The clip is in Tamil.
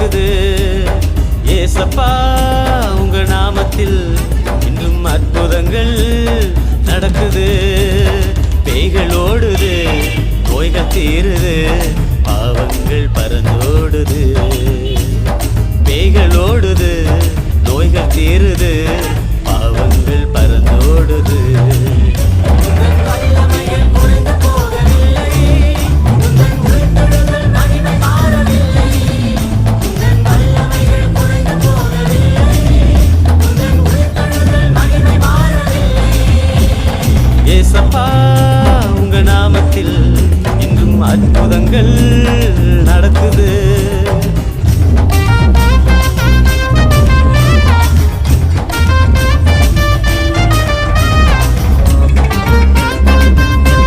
நடக்குது. ஏசப்பா உங்க நாமத்தில் இன்றும் அற்புதங்கள் நடக்குது. பேய்கள் ஓடுது, நோய்கள் தீருது, பாவங்கள் பறந்தோடுது. பேய்கள் ஓடுது, நோய்கள் தீருது, பாவங்கள் பறந்தோடுது. ஏசப்பா உங்க நாமத்தில் இன்றும் அற்புதங்கள்